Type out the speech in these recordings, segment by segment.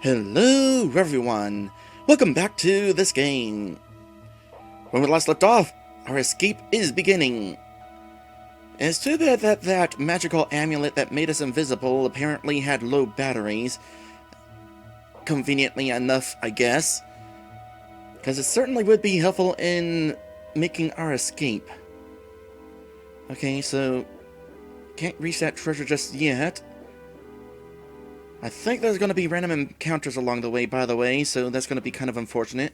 Hello everyone! Welcome back to this game. When we last left off, our escape is beginning. It's too bad that that magical amulet that made us invisible apparently had low batteries. Conveniently enough, I guess. Because it certainly would be helpful in making our escape. Okay, so can't reach that treasure just yet. I think there's going to be random encounters along the way, by the way, so that's going to be kind of unfortunate.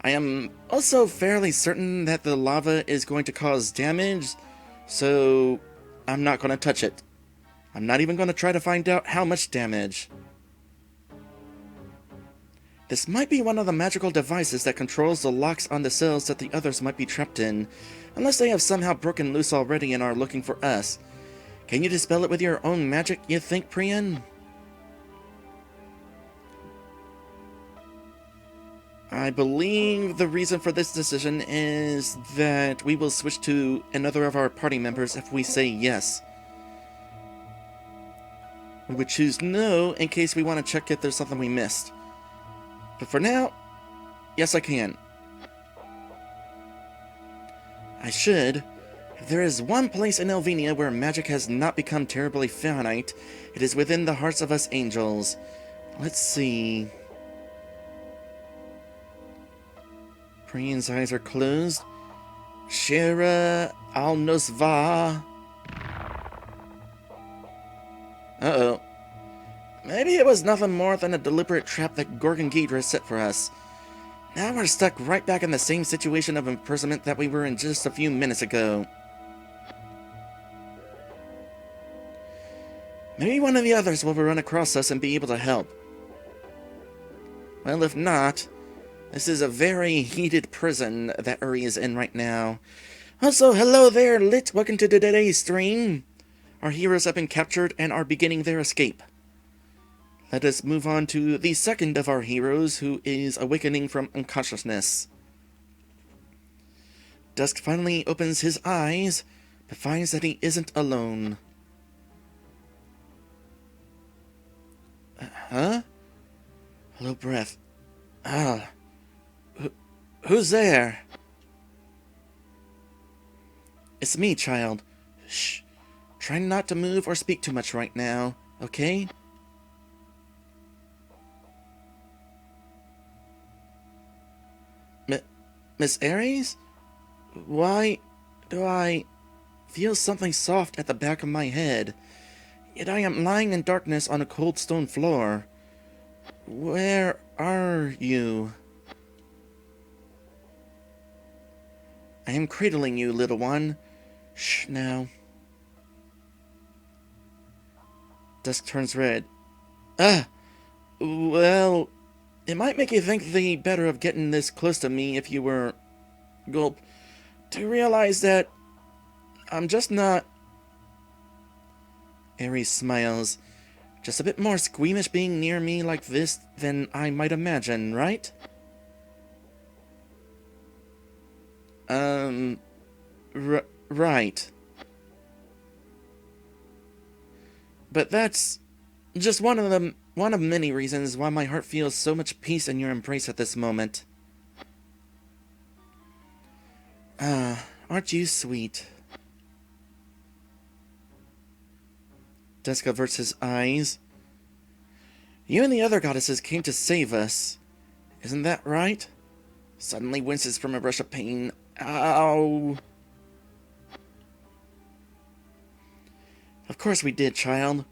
I am also fairly certain that the lava is going to cause damage, so I'm not going to touch it. I'm not even going to try to find out how much damage. This might be one of the magical devices that controls the locks on the cells that the others might be trapped in, unless they have somehow broken loose already and are looking for us. Can you dispel it with your own magic, you think, Priyan? I believe the reason for this decision is that we will switch to another of our party members if we say yes. We would choose no in case we want to check if there's something we missed. But for now, yes I can. I should. If there is one place in Elvenia where magic has not become terribly finite, it is within the hearts of us angels. Let's see. Priyan's eyes are closed. Shira al-Nosva. Uh-oh. Maybe it was nothing more than a deliberate trap that Gorgon Ghidra set for us. Now we're stuck right back in the same situation of imprisonment that we were in just a few minutes ago. Maybe one of the others will run across us and be able to help. Well, if not, this is a very heated prison that Aries is in right now. Also, hello there, Lit. Welcome to today's stream. Our heroes have been captured and are beginning their escape. Let us move on to the second of our heroes, who is awakening from unconsciousness. Dusk finally opens his eyes, but finds that he isn't alone. Huh? Hello, breath. Who's there? It's me, child. Shh. Try not to move or speak too much right now, okay? Miss Aries? Why do I feel something soft at the back of my head? Yet I am lying in darkness on a cold stone floor. Where are you? I am cradling you, little one. Shh, now. Dusk turns red. Well, it might make you think the better of getting this close to me if you were, gulp, to realize that I'm just not... Aries smiles. Just a bit more squeamish being near me like this than I might imagine, right? Right. But that's just one of many reasons why my heart feels so much peace in your embrace at this moment. Aren't you sweet? Dusk averts his eyes. You and the other goddesses came to save us. Isn't that right? Suddenly winces from a rush of pain. Ow! Of course we did, child.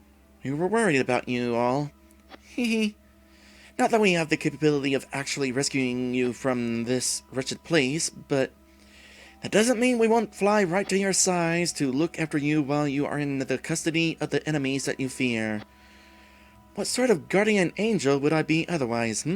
We were worried about you all. Hee. Not that we have the capability of actually rescuing you from this wretched place, but that doesn't mean we won't fly right to your sides to look after you while you are in the custody of the enemies that you fear. What sort of guardian angel would I be otherwise,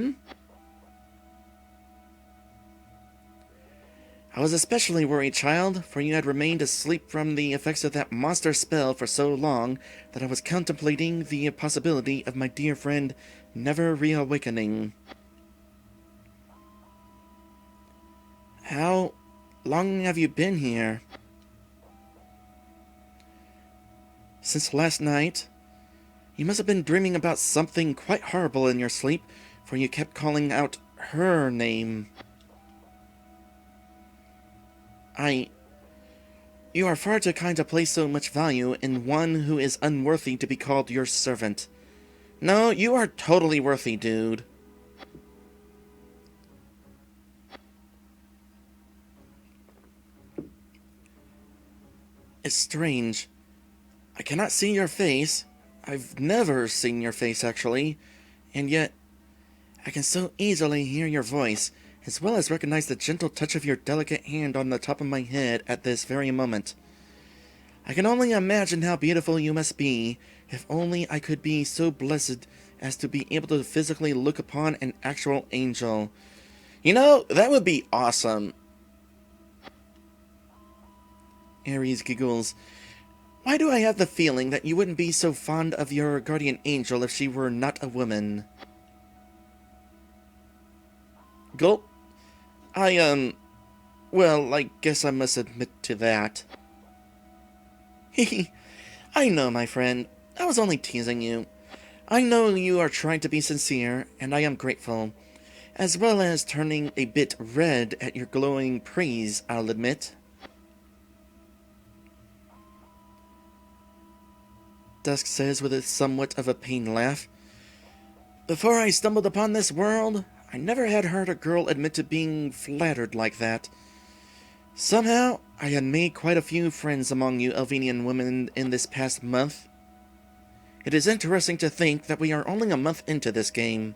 I was especially worried, child, for you had remained asleep from the effects of that monster spell for so long that I was contemplating the possibility of my dear friend never reawakening. How long have you been here? Since last night. You must have been dreaming about something quite horrible in your sleep, for you kept calling out her name. You are far too kind to place so much value in one who is unworthy to be called your servant. No, you are totally worthy, dude. It's strange. I cannot see your face. I've never seen your face, actually. And yet, I can so easily hear your voice, as well as recognize the gentle touch of your delicate hand on the top of my head at this very moment. I can only imagine how beautiful you must be, if only I could be so blessed as to be able to physically look upon an actual angel. You know, that would be awesome. Aries giggles. Why do I have the feeling that you wouldn't be so fond of your guardian angel if she were not a woman? Gulp. Well, I guess I must admit to that. Hehe. I know, my friend. I was only teasing you. I know you are trying to be sincere, and I am grateful. As well as turning a bit red at your glowing praise, I'll admit. Dusk says with a somewhat of a pained laugh. Before I stumbled upon this world, I never had heard a girl admit to being flattered like that. Somehow, I had made quite a few friends among you Elvenian women in this past month. It is interesting to think that we are only a month into this game.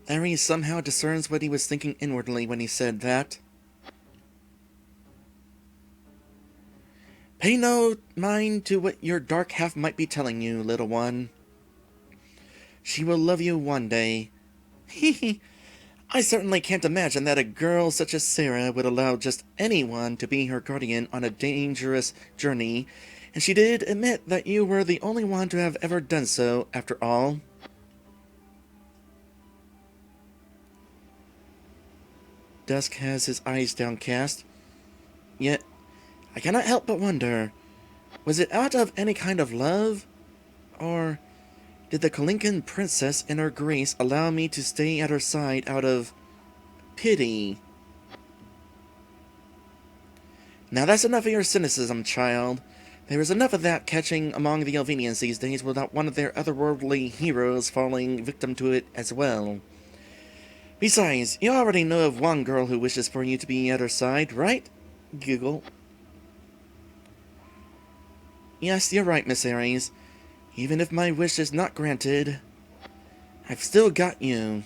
Aries somehow discerns what he was thinking inwardly when he said that. Pay no mind to what your dark half might be telling you, little one. She will love you one day. Hee. I certainly can't imagine that a girl such as Sarah would allow just anyone to be her guardian on a dangerous journey, and she did admit that you were the only one to have ever done so, after all. Dusk has his eyes downcast. Yet, I cannot help but wonder, was it out of any kind of love? Or did the Kalinkan princess in her grace allow me to stay at her side out of pity? Now that's enough of your cynicism, child. There is enough of that catching among the Elvenians these days without one of their otherworldly heroes falling victim to it as well. Besides, you already know of one girl who wishes for you to be at her side, right? Giggle. Yes, you're right, Miss Aries. Even if my wish is not granted, I've still got you.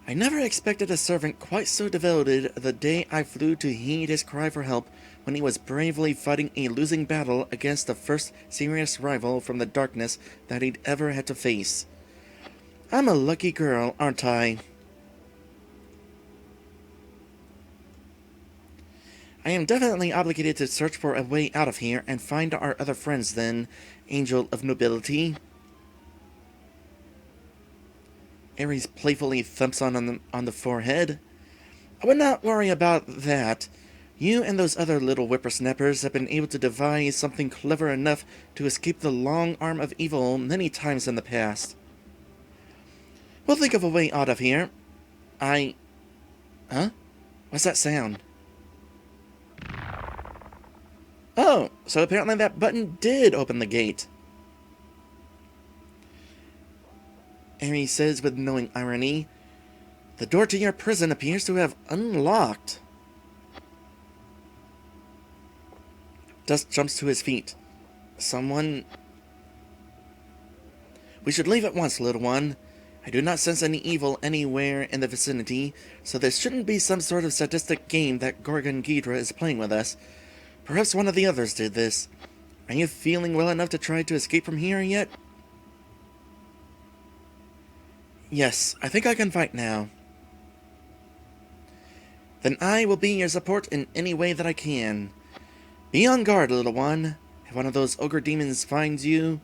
I never expected a servant quite so devoted the day I flew to heed his cry for help when he was bravely fighting a losing battle against the first serious rival from the darkness that he'd ever had to face. I'm a lucky girl, aren't I? I am definitely obligated to search for a way out of here and find our other friends then, Angel of Nobility. Aries playfully thumps on the forehead. I would not worry about that. You and those other little whippersnappers have been able to devise something clever enough to escape the long arm of evil many times in the past. We'll think of a way out of here. Huh? What's that sound? Oh, so apparently that button did open the gate. Aries says with knowing irony, the door to your prison appears to have unlocked. Dusk jumps to his feet. Someone... We should leave at once, little one. I do not sense any evil anywhere in the vicinity, so this shouldn't be some sort of sadistic game that Gorgon Ghidra is playing with us. Perhaps one of the others did this. Are you feeling well enough to try to escape from here yet? Yes, I think I can fight now. Then I will be your support in any way that I can. Be on guard, little one. If one of those ogre demons finds you,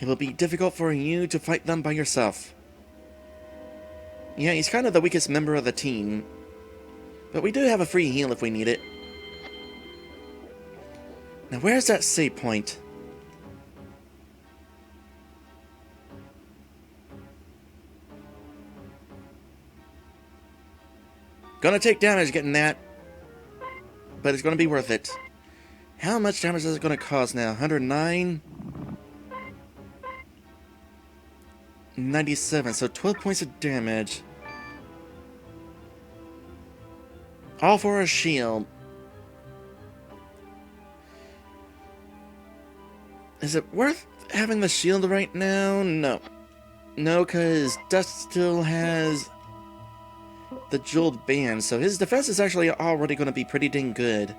it will be difficult for you to fight them by yourself. Yeah, he's kind of the weakest member of the team. But we do have a free heal if we need it. Now, where's that save point? Gonna take damage getting that. But it's gonna be worth it. How much damage is it gonna cause now? 109? 97, so 12 points of damage. All for a shield. Is it worth having the shield right now? No. No, because Dust still has the jeweled band, so his defense is actually already going to be pretty dang good.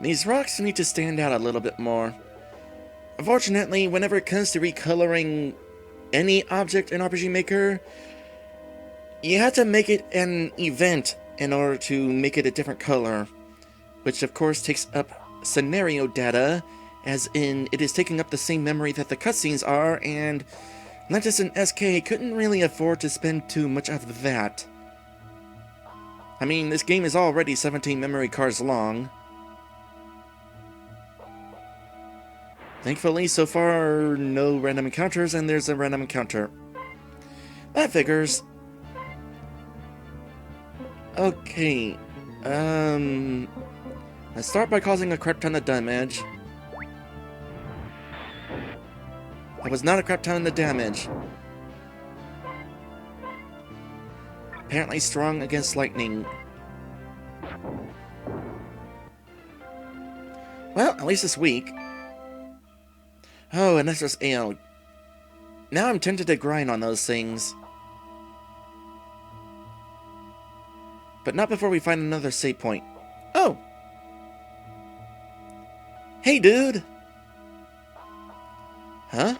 These rocks need to stand out a little bit more. Unfortunately, whenever it comes to recoloring any object in RPG Maker, you have to make it an event in order to make it a different color, which of course takes up scenario data, as in it is taking up the same memory that the cutscenes are, and Lentis and SK couldn't really afford to spend too much of that. I mean, this game is already 17 memory cards long. Thankfully, so far, no random encounters, and there's a random encounter. That figures. Okay, let's start by causing a crap ton of damage. That was not a crap ton of damage. Apparently strong against lightning. Well, at least it's weak. Oh, and that's just ale. Now I'm tempted to grind on those things. But not before we find another save point. Oh! Hey, dude! Huh?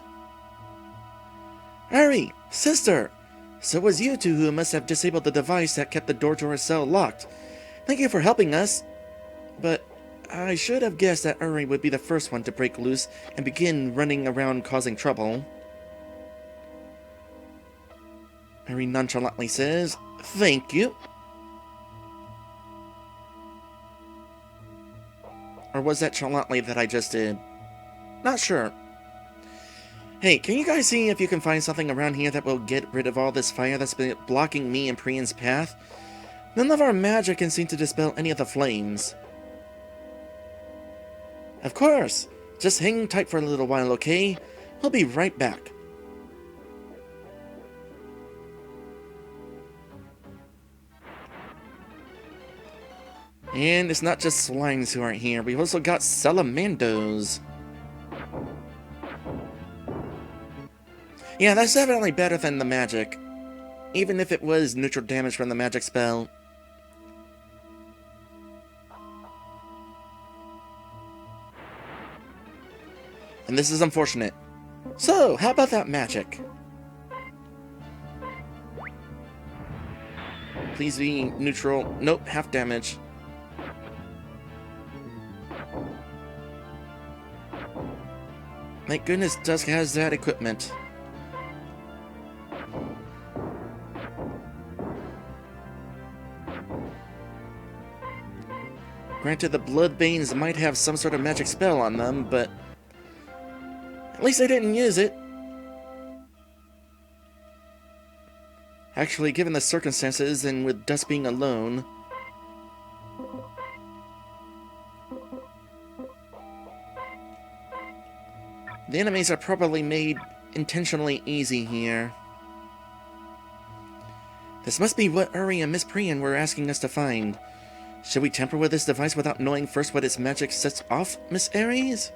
Aries! Sister! So it was you two who must have disabled the device that kept the door to our cell locked. Thank you for helping us. But I should have guessed that Aries would be the first one to break loose and begin running around causing trouble. Aries nonchalantly says, "Thank you." Or was that chalantly that I just did? Not sure. Hey, can you guys see if you can find something around here that will get rid of all this fire that's been blocking me and Priyan's path? None of our magic can seem to dispel any of the flames. Of course! Just hang tight for a little while, okay? We'll be right back. And it's not just slimes who aren't here, we've also got salamandos. Yeah, that's definitely better than the magic. Even if it was neutral damage from the magic spell. And this is unfortunate. So, how about that magic? Please be neutral. Nope, half damage. Thank goodness Dusk has that equipment. Granted, the Bloodbanes might have some sort of magic spell on them, but at least they didn't use it. Actually, given the circumstances and with Dusk being alone, the enemies are probably made intentionally easy here. This must be what Aries and Miss Priyan were asking us to find. Should we tamper with this device without knowing first what its magic sets off, Miss Aries?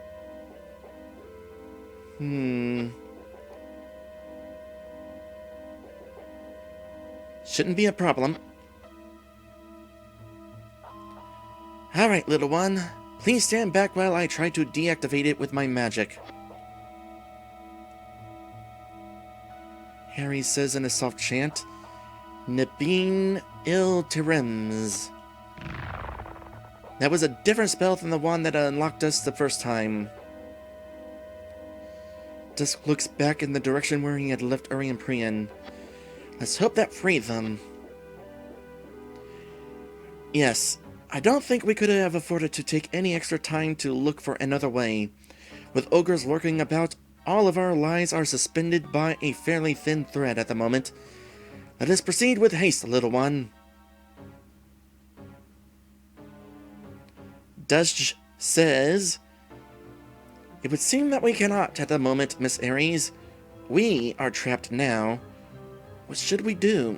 Shouldn't be a problem. Alright, little one. Please stand back while I try to deactivate it with my magic. Harry says in a soft chant, Nabin il Terems. That was a different spell than the one that unlocked us the first time. Dusk looks back in the direction where he had left Uri and Priyan. Let's hope that freed them. Yes, I don't think we could have afforded to take any extra time to look for another way. With ogres lurking about, all of our lives are suspended by a fairly thin thread at the moment. Let us proceed with haste, little one. Dusk says, it would seem that we cannot at the moment, Miss Aries. We are trapped now. What should we do?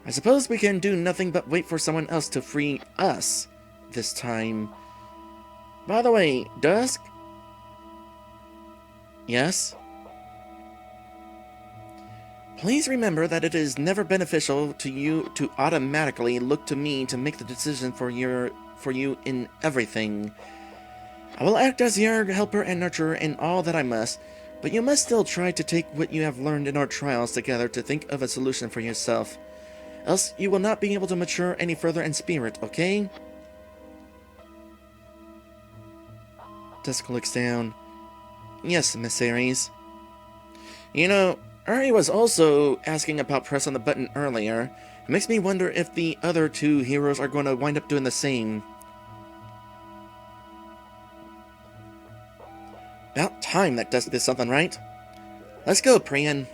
I suppose we can do nothing but wait for someone else to free us this time. By the way, Dusk? Yes? Please remember that it is never beneficial to you to automatically look to me to make the decision for you in everything. I will act as your helper and nurturer in all that I must, but you must still try to take what you have learned in our trials together to think of a solution for yourself. Else you will not be able to mature any further in spirit, okay? Dusk looks down. Yes, Miss Aries. You know, Uri was also asking about pressing the button earlier. It makes me wonder if the other two heroes are going to wind up doing the same. About time that Dusk did something right. Let's go, Priyan.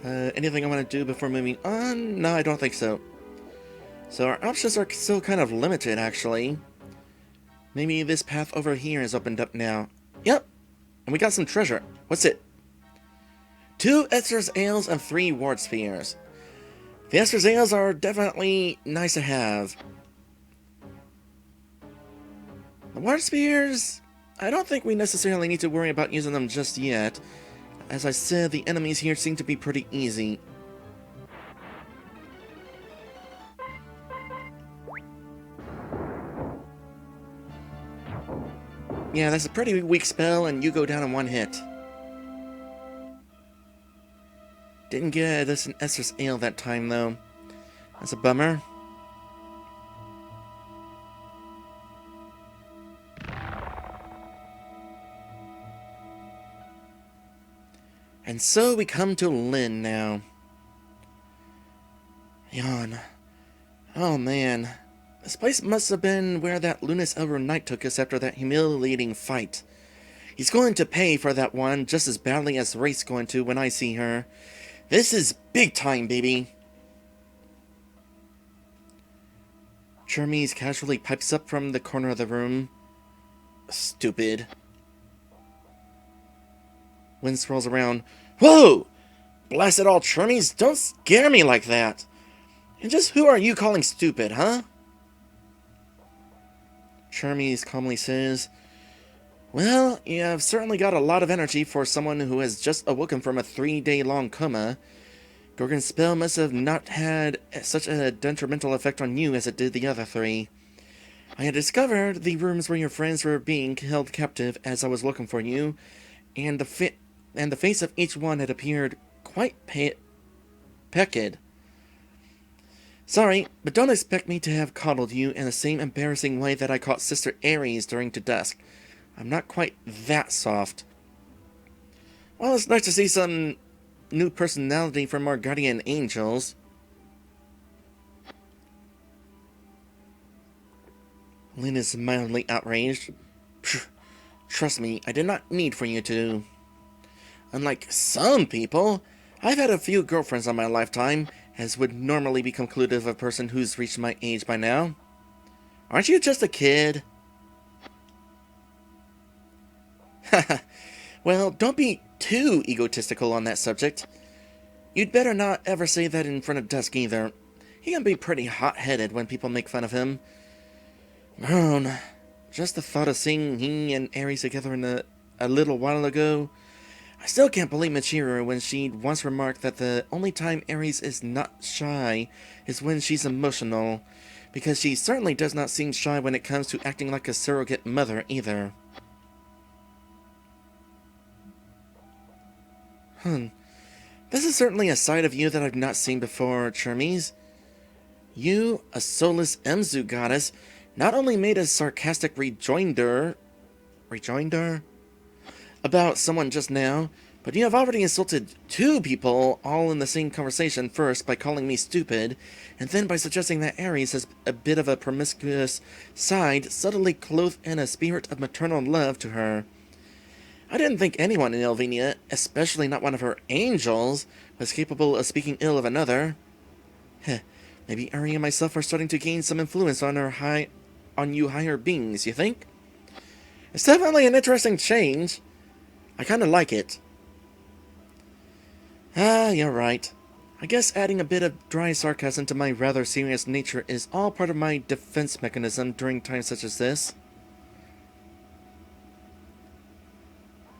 Anything I want to do before moving on? No, I don't think so. So our options are still kind of limited, actually. Maybe this path over here is opened up now. Yep, and we got some treasure. What's it? 2 Esther's Ales and 3 Ward Spheres. The Esther's Ales are definitely nice to have. The Ward Spheres, I don't think we necessarily need to worry about using them just yet. As I said, the enemies here seem to be pretty easy. Yeah, that's a pretty weak spell, and you go down in 1 hit. Didn't get us an Esther's Ale that time, though. That's a bummer. And so we come to Lynn now. Yawn. Oh man. This place must have been where that Lunas Elder Knight took us after that humiliating fight. He's going to pay for that one just as badly as Wraith's going to when I see her. This is big time, baby. Hermes casually pipes up from the corner of the room. Stupid. Wind swirls around. Whoa! Blast it all, Hermes, don't scare me like that! And just who are you calling stupid, huh? Hermes calmly says, well, you have certainly got a lot of energy for someone who has just awoken from a 3-day-long coma. Gorgon's spell must have not had such a detrimental effect on you as it did the other 3. I had discovered the rooms where your friends were being held captive as I was looking for you, and the face of each one had appeared quite pecked. Sorry, but don't expect me to have coddled you in the same embarrassing way that I caught Sister Aries during To Dusk. I'm not quite that soft. Well, it's nice to see some new personality from our guardian angels. Lynn is mildly outraged. Trust me, I did not need for you to. Unlike some people, I've had a few girlfriends on my lifetime, as would normally be concluded of a person who's reached my age by now. Aren't you just a kid? Haha. Well, don't be too egotistical on that subject. You'd better not ever say that in front of Dusk either. He can be pretty hot-headed when people make fun of him. Groan. Just the thought of seeing he and Aries together a little while ago. I still can't believe Michiru when she once remarked that the only time Aries is not shy is when she's emotional, because she certainly does not seem shy when it comes to acting like a surrogate mother either. This is certainly a side of you that I've not seen before, Hermes. You, a soulless Emzu goddess, not only made a sarcastic rejoinder about someone just now, but you have already insulted two people all in the same conversation, first by calling me stupid, and then by suggesting that Aries has a bit of a promiscuous side subtly clothed in a spirit of maternal love to her. I didn't think anyone in Elvenia, especially not one of her angels, was capable of speaking ill of another. Heh, maybe Ari and myself are starting to gain some influence on you higher beings, you think? It's definitely an interesting change. I kinda like it. Ah, you're right. I guess adding a bit of dry sarcasm to my rather serious nature is all part of my defense mechanism during times such as this.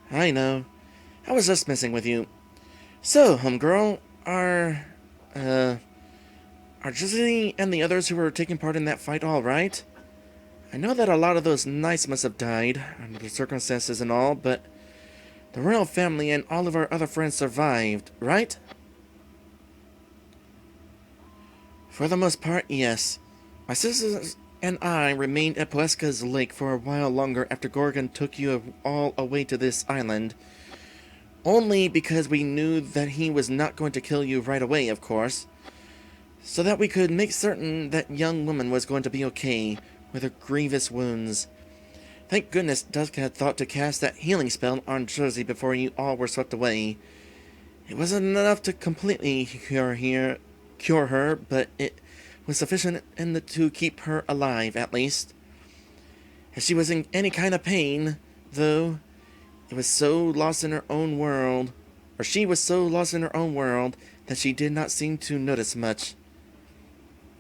I know. I was just messing with you. So, homegirl, are Giselle and the others who were taking part in that fight all right? I know that a lot of those knights must have died, under the circumstances and all, but the royal family and all of our other friends survived, right? For the most part, yes. My sisters and I remained at Poeska's lake for a while longer after Gorgon took you all away to this island. Only because we knew that he was not going to kill you right away, of course. So that we could make certain that young woman was going to be okay with her grievous wounds. Thank goodness Dusk had thought to cast that healing spell on Jersey before you all were swept away. It wasn't enough to completely cure her, but it was sufficient to keep her alive, at least. If she was in any kind of pain, though, she was so lost in her own world that she did not seem to notice much.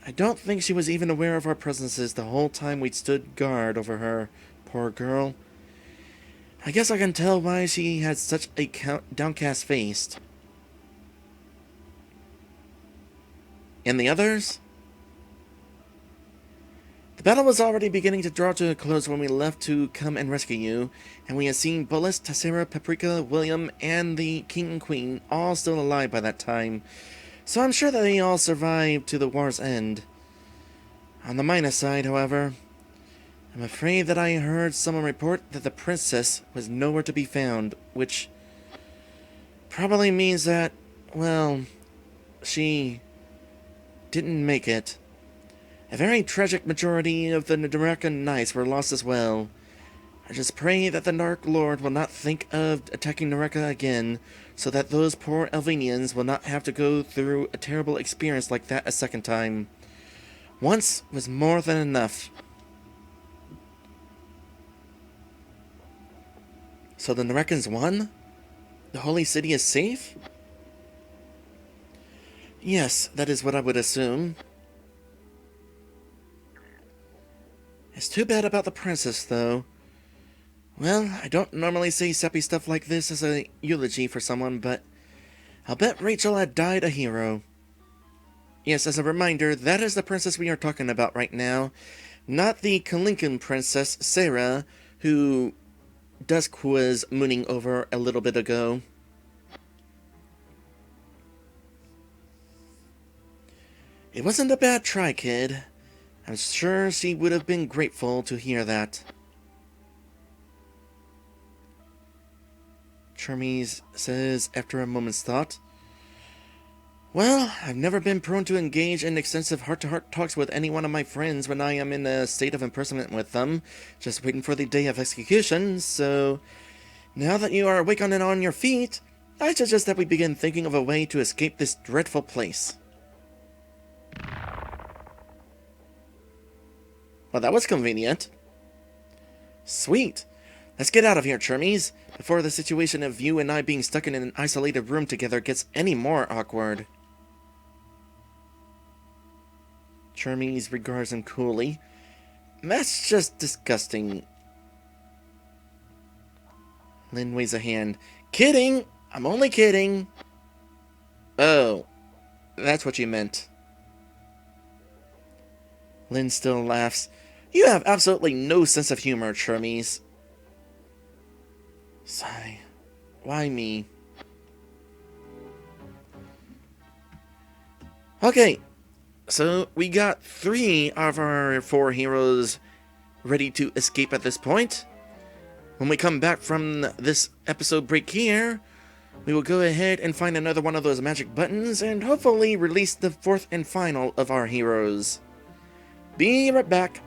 I don't think she was even aware of our presences the whole time we'd stood guard over her, poor girl. I guess I can tell why she had such a downcast face. And the others? The battle was already beginning to draw to a close when we left to come and rescue you, and we had seen Bullis, Tessera, Paprika, William, and the King and Queen all still alive by that time, so I'm sure that they all survived to the war's end. On the minus side, however, I'm afraid that I heard someone report that the princess was nowhere to be found, which probably means that, well, she didn't make it. A very tragic majority of the Naraka Knights were lost as well. I just pray that the Dark Lord will not think of attacking Naraka again, so that those poor Elvenians will not have to go through a terrible experience like that a second time. Once was more than enough. So the Narakans won? The Holy City is safe? Yes, that is what I would assume. It's too bad about the princess, though. Well, I don't normally say sappy stuff like this as a eulogy for someone, but I'll bet Rachel had died a hero. Yes, as a reminder, that is the princess we are talking about right now, not the Kalinkan princess, Sarah, who Dusk was mooning over a little bit ago. It wasn't a bad try, kid. I'm sure she would have been grateful to hear that. Hermes says after a moment's thought. Well, I've never been prone to engage in extensive heart-to-heart talks with any one of my friends when I am in a state of imprisonment with them, just waiting for the day of execution, so now that you are awake and on your feet, I suggest that we begin thinking of a way to escape this dreadful place. Well, that was convenient. Sweet. Let's get out of here, Hermes, before the situation of you and I being stuck in an isolated room together gets any more awkward. Hermes regards him coolly. That's just disgusting. Lynn waves a hand. Kidding! I'm only kidding. Oh, that's what you meant. Lynn still laughs. You have absolutely no sense of humor, Hermes. Sigh. Why me? Okay, so we got 3 of our 4 heroes ready to escape at this point. When we come back from this episode break here, we will go ahead and find another one of those magic buttons and hopefully release the 4th and final of our heroes. Be right back.